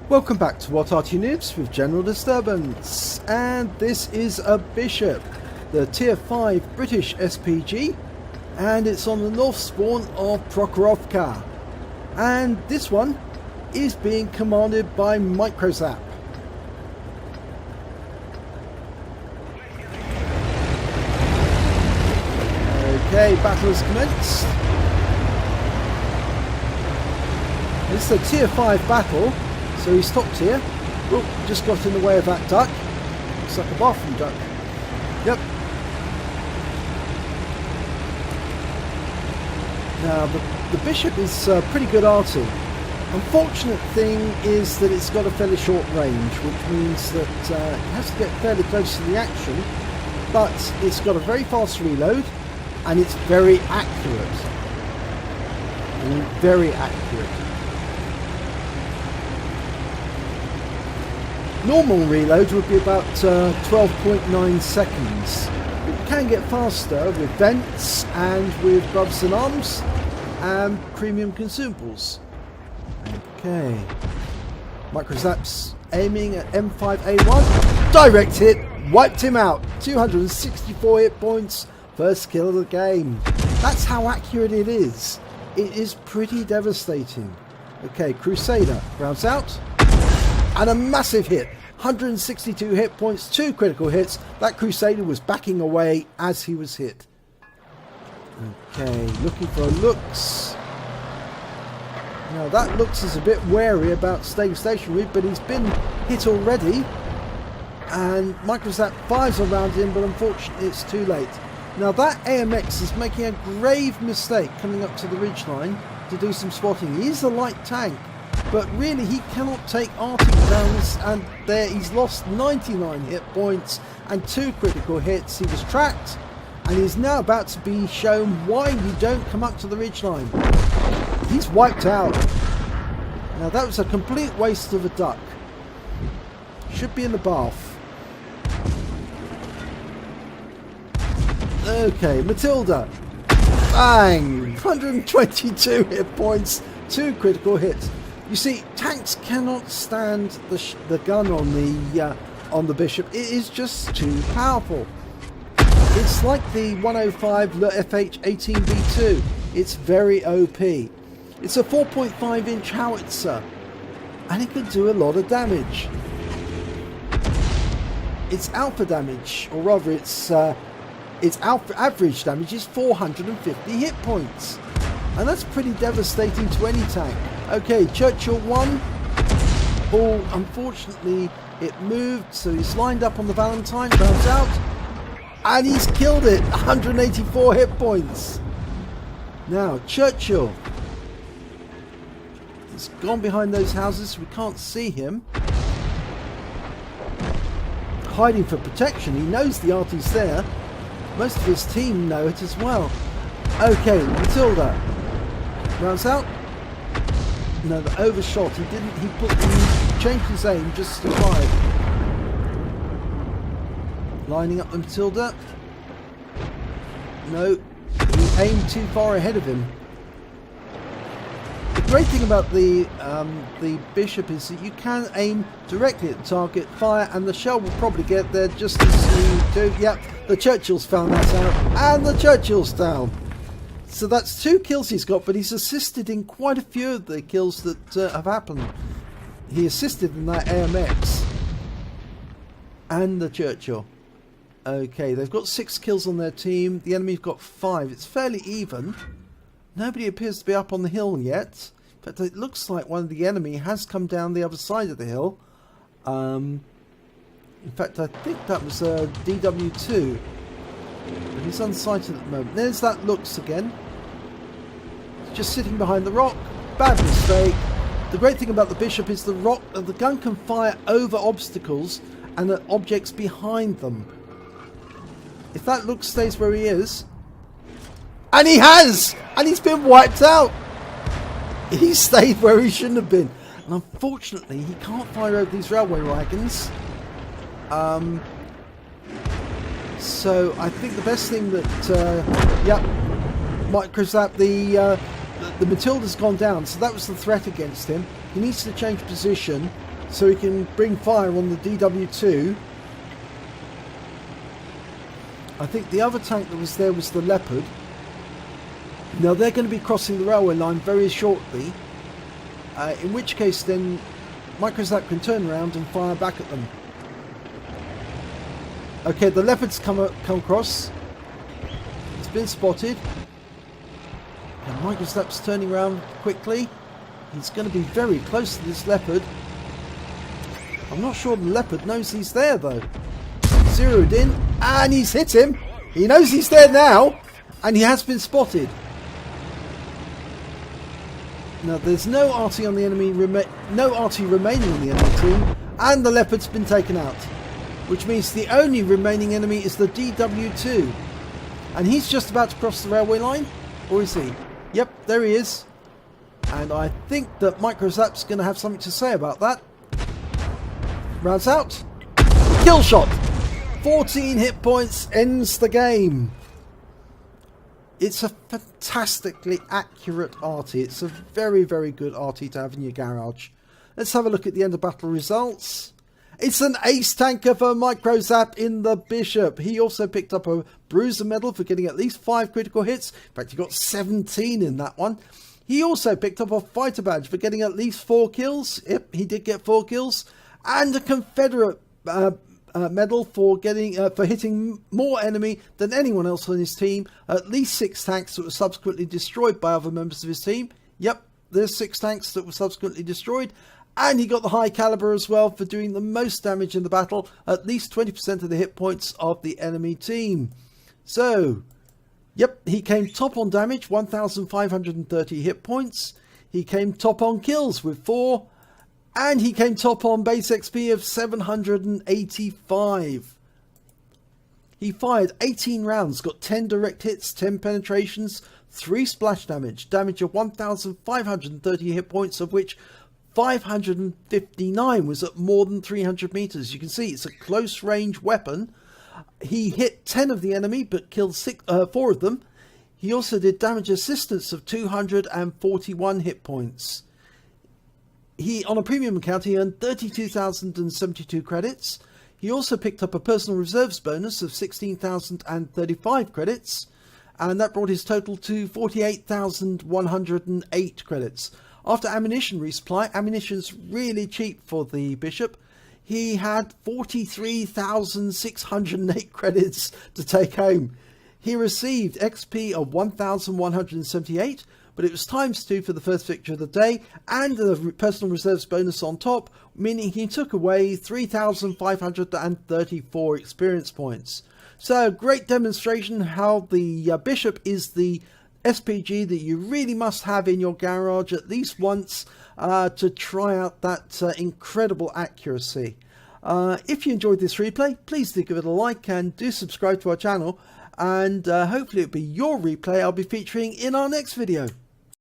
Welcome back to What Arty Noobs with General Disturbance, and this is a Bishop, the Tier 5 British SPG, and it's on the north spawn of Prokhorovka, and this one is being commanded by microzap. Okay, battle has commenced. This is a Tier 5 battle. So he stopped here. Oh, just got in the way of that duck. Looks like a bathroom duck. Yep. Now the Bishop is pretty good arty. Unfortunate thing is that it's got a fairly short range, which means that it has to get fairly close to the action. But it's got a very fast reload, and it's very accurate. Very accurate. Normal reload would be about 12.9 seconds. It can get faster with vents and with gloves and arms and premium consumables. Okay. Microzap's aiming at M5A1. Direct hit! Wiped him out! 264 hit points. First kill of the game. That's how accurate it is. It is pretty devastating. Okay, Crusader rounds out. And a massive hit. 162 hit points, 2 critical hits. That Crusader was backing away as he was hit. Okay, looking for a Lux. Now that Lux is a bit wary about staying stationary, but he's been hit already. And microzap fires around him, but unfortunately it's too late. Now that AMX is making a grave mistake coming up to the ridgeline to do some spotting. He is a light tank, but really he cannot take Arty down, and there he's lost 99 hit points and 2 critical hits. He was tracked, and he's now about to be shown why you don't come up to the ridgeline. He's wiped out. Now that was a complete waste of a duck. Should be in the bath. Okay, Matilda. Bang! 122 hit points, 2 critical hits. You see, tanks cannot stand the gun on the Bishop. It is just too powerful. It's like the 105 Le FH-18B2. It's very OP. It's a 4.5 inch howitzer, and it can do a lot of damage. Its alpha damage, or rather its alpha average damage, is 450 hit points, and that's pretty devastating to any tank. Okay, Churchill 1. Oh, unfortunately it moved, so he's lined up on the Valentine, bounce out, and he's killed it. 184 hit points. Now Churchill, he's gone behind those houses, so we can't see him. Hiding for protection. He knows the Arty's there. Most of his team know it as well. Okay, Matilda rounds out. No, the overshot. He didn't. He changed his aim just to survive. Lining up the Matilda. No, he aimed too far ahead of him. The great thing about the Bishop is that you can aim directly at the target, fire, and the shell will probably get there just as you do. Yep, the Churchill's found that out, and the Churchill's down. So that's 2 kills he's got, but he's assisted in quite a few of the kills that have happened. He assisted in that AMX and the Churchill. Okay, they've got 6 kills on their team. The enemy's got 5. It's fairly even. Nobody appears to be up on the hill yet. In fact, it looks like one of the enemy has come down the other side of the hill. In fact, I think that was a DW2. But he's unsighted at the moment. There's that Lux again. Just sitting behind the rock. Bad mistake. The great thing about the Bishop is the gun can fire over obstacles and at objects behind them. If that Lux stays where he is, and he has, and he's been wiped out. He stayed where he shouldn't have been, and unfortunately he can't fire over these railway wagons. So I think the best thing that yep, microzap, the Matilda's gone down, so that was the threat against him. He needs to change position so he can bring fire on the DW2. I think the other tank that was there was the Leopard. Now they're going to be crossing the railway line very shortly, in which case then microzap can turn around and fire back at them. Okay, the Leopard's come across. It's been spotted. And microzap's turning around quickly. He's going to be very close to this Leopard. I'm not sure the Leopard knows he's there though. Zeroed in, and he's hit him. He knows he's there now, and he has been spotted. Now there's no Arty on the enemy, no Arty remaining on the enemy team, and the Leopard's been taken out, which means the only remaining enemy is the DW2, and he's just about to cross the railway line, or is he? Yep, there he is, and I think that microzap's going to have something to say about that. Rounds out, kill shot. 14 hit points, ends the game. It's a fantastically accurate Arty. It's a very, very good Arty to have in your garage. Let's have a look at the end of battle results. It's an ace tanker for microzap in the Bishop. He also picked up a Bruiser medal for getting at least 5 critical hits. In fact, he got 17 in that one. He also picked up a fighter badge for getting at least 4 kills. Yep, he did get 4 kills. And a Confederate medal for hitting more enemy than anyone else on his team. At least 6 tanks that were subsequently destroyed by other members of his team. Yep, there's 6 tanks that were subsequently destroyed. And he got the high caliber as well for doing the most damage in the battle. At least 20% of the hit points of the enemy team. So, yep, he came top on damage, 1,530 hit points. He came top on kills with 4. And he came top on base XP of 785. He fired 18 rounds, got 10 direct hits, 10 penetrations, 3 splash damage. Damage of 1,530 hit points, of which 559 was at more than 300 meters. You can see it's a close range weapon. He hit 10 of the enemy, but killed 4 of them. He also did damage assistance of 241 hit points. On a premium account, he earned 32,072 credits. He also picked up a personal reserves bonus of 16,035 credits, and that brought his total to 48,108 credits. After ammunition resupply, ammunition's really cheap for the Bishop. He had 43,608 credits to take home. He received XP of 1,178, but it was ×2 for the first victory of the day, and the personal reserves bonus on top, meaning he took away 3,534 experience points. So, great demonstration how the Bishop is the SPG that you really must have in your garage at least once to try out that incredible accuracy. If you enjoyed this replay, please do give it a like and do subscribe to our channel, and hopefully it'll be your replay I'll be featuring in our next video.